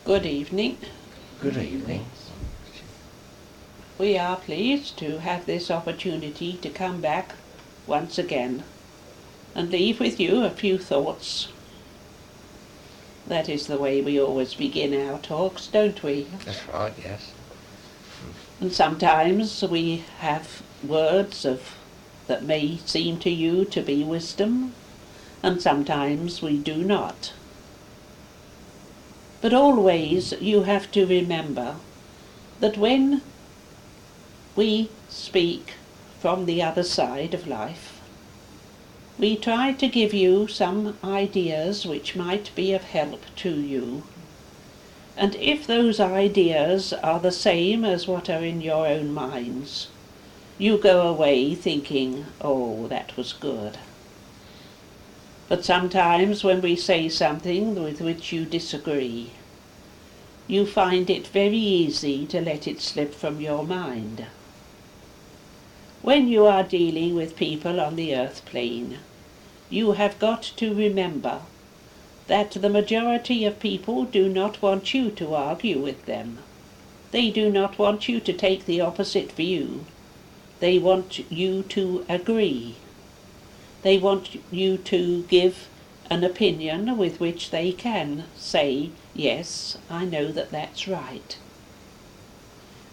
Good evening. Good evening. We are pleased to have this opportunity to come back once again and leave with you a few thoughts. That is the way we always begin our talks, don't we? That's right, yes. And sometimes we have words that may seem to you to be wisdom, and sometimes we do not. But always you have to remember that when we speak from the other side of life, we try to give you some ideas which might be of help to you. And if those ideas are the same as what are in your own minds, you go away thinking, oh, that was good. But sometimes when we say something with which you disagree, you find it very easy to let it slip from your mind. When you are dealing with people on the earth plane, you have got to remember that the majority of people do not want you to argue with them. They do not want you to take the opposite view. They want you to agree. They want you to give an opinion with which they can say, yes, I know that that's right.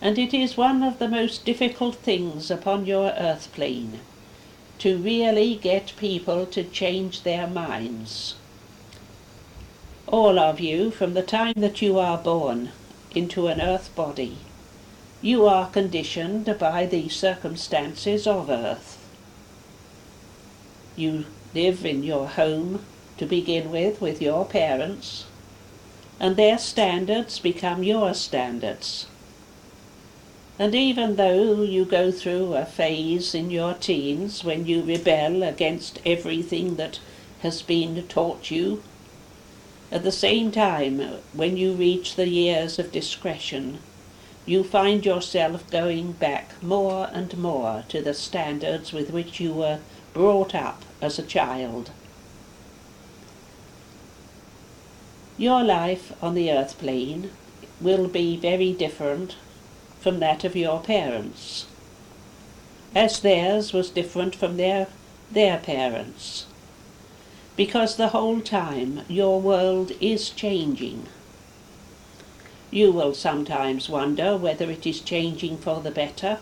And it is one of the most difficult things upon your earth plane to really get people to change their minds. All of you, from the time that you are born into an earth body, you are conditioned by the circumstances of earth. You live in your home to begin with your parents, and their standards become your standards. And even though you go through a phase in your teens when you rebel against everything that has been taught you, at the same time, when you reach the years of discretion, you find yourself going back more and more to the standards with which you were brought up as a child. Your life on the earth plane will be very different from that of your parents, as theirs was different from their parents, because the whole time your world is changing. You will sometimes wonder whether it is changing for the better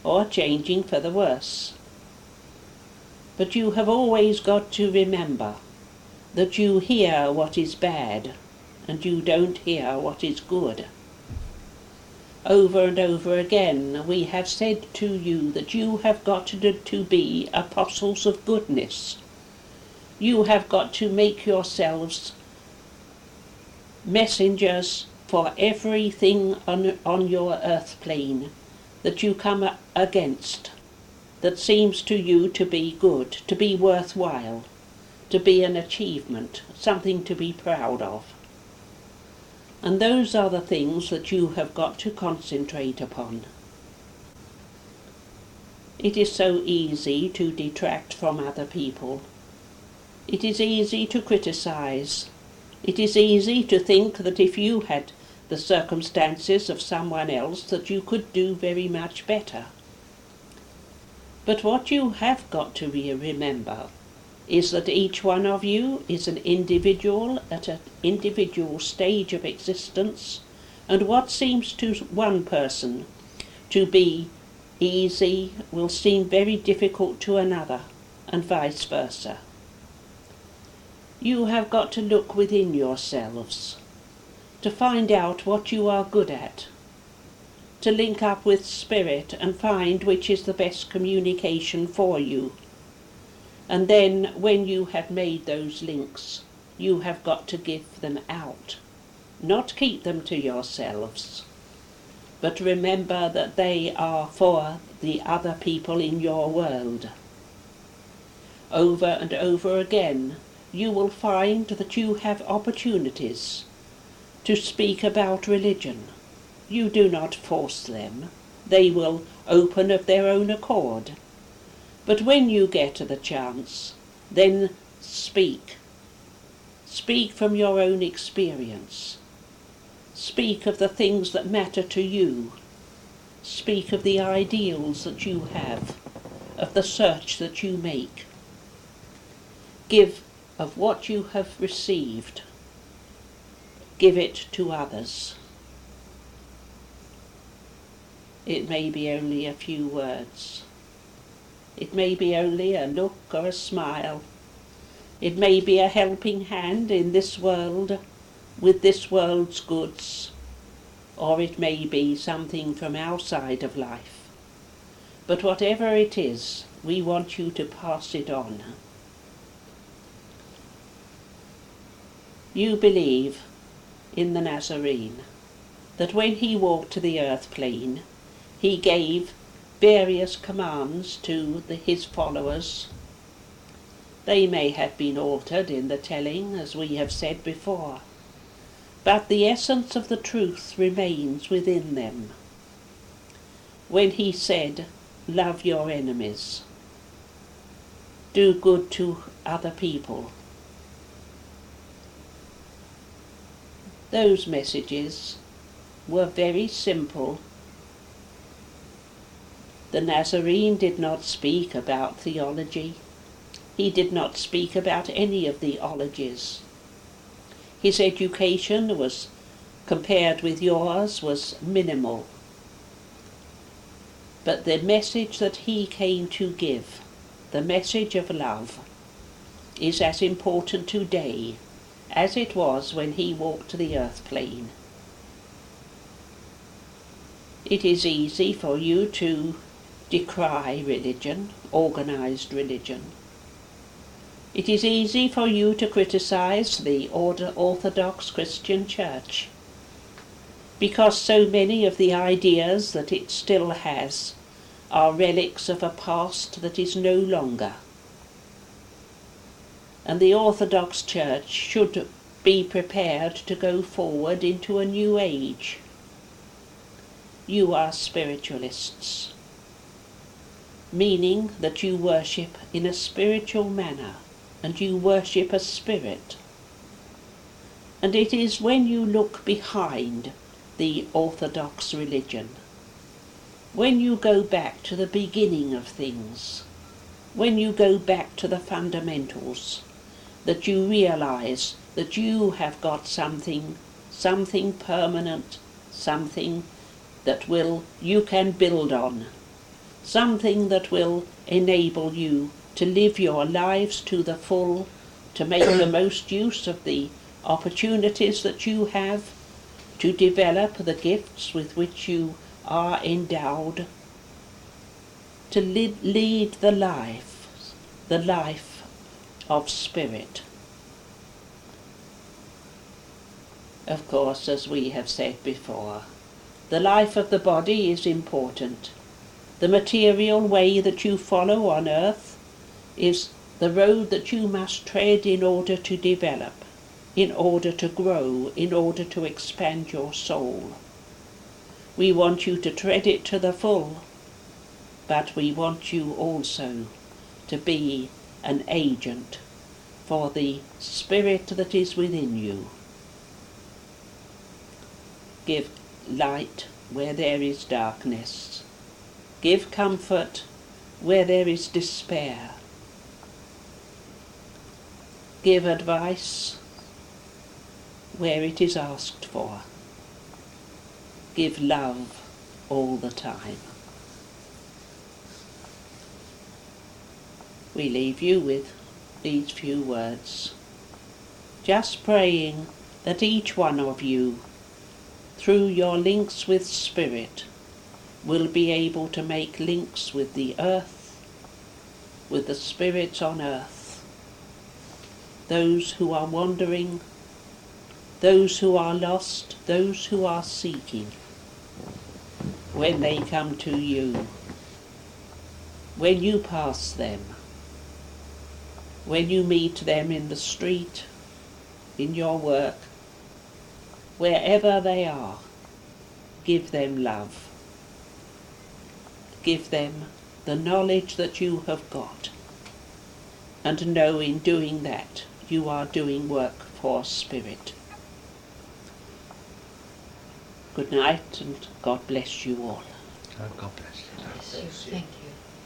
or changing for the worse. But you have always got to remember that you hear what is bad and you don't hear what is good. Over and over again we have said to you that you have got to be apostles of goodness. You have got to make yourselves messengers for everything on your earth plane that you come against, that seems to you to be good, to be worthwhile, to be an achievement, something to be proud of. And those are the things that you have got to concentrate upon. It is so easy to detract from other people. It is easy to criticize. It is easy to think that if you had the circumstances of someone else that you could do very much better. But what you have got to remember is that each one of you is an individual at an individual stage of existence, and what seems to one person to be easy will seem very difficult to another, and vice versa. You have got to look within yourselves to find out what you are good at, to link up with spirit and find which is the best communication for you. And then when you have made those links, you have got to give them out, not keep them to yourselves, but remember that they are for the other people in your world. Over and over again, you will find that you have opportunities to speak about religion. You do not force them. They will open of their own accord. But when you get the chance, then speak. Speak from your own experience. Speak of the things that matter to you. Speak of the ideals that you have, of the search that you make. Give of what you have received. Give it to others. It may be only a few words. It may be only a look or a smile. It may be a helping hand in this world, with this world's goods, or it may be something from our side of life. But whatever it is, we want you to pass it on. You believe in the Nazarene, that when he walked the earth plane, he gave various commands to his followers. They may have been altered in the telling, as we have said before, but the essence of the truth remains within them. When he said, "Love your enemies," do good to other people, those messages were very simple. The Nazarene did not speak about theology. He did not speak about any of the ologies. His education was, compared with yours, was minimal. But the message that he came to give, the message of love, is as important today as it was when he walked the earth plane. It is easy for you to decry religion, organized religion. It is easy for you to criticize the Orthodox Christian Church, because so many of the ideas that it still has are relics of a past that is no longer. And the Orthodox Church should be prepared to go forward into a new age. You are spiritualists, meaning that you worship in a spiritual manner, and you worship a spirit. And it is when you look behind the Orthodox religion, when you go back to the beginning of things, when you go back to the fundamentals, that you realize that you have got something permanent, something that you can build on, something that will enable you to live your lives to the full, to make the most use of the opportunities that you have, to develop the gifts with which you are endowed, to lead the life of spirit. Of course, as we have said before, the life of the body is important. The material way that you follow on earth is the road that you must tread in order to develop, in order to grow, in order to expand your soul. We want you to tread it to the full, but we want you also to be an agent for the spirit that is within you. Give light where there is darkness. Give comfort where there is despair. Give advice where it is asked for. Give love all the time. We leave you with these few words, just praying that each one of you, through your links with Spirit, will be able to make links with the earth, with the spirits on earth, those who are wandering, those who are lost, those who are seeking. When they come to you, when you pass them, when you meet them in the street, in your work, wherever they are, give them love. Give them the knowledge that you have got, and know in doing that you are doing work for Spirit. Good night, and God bless you all. Oh, God bless you. Bless you. Thank you.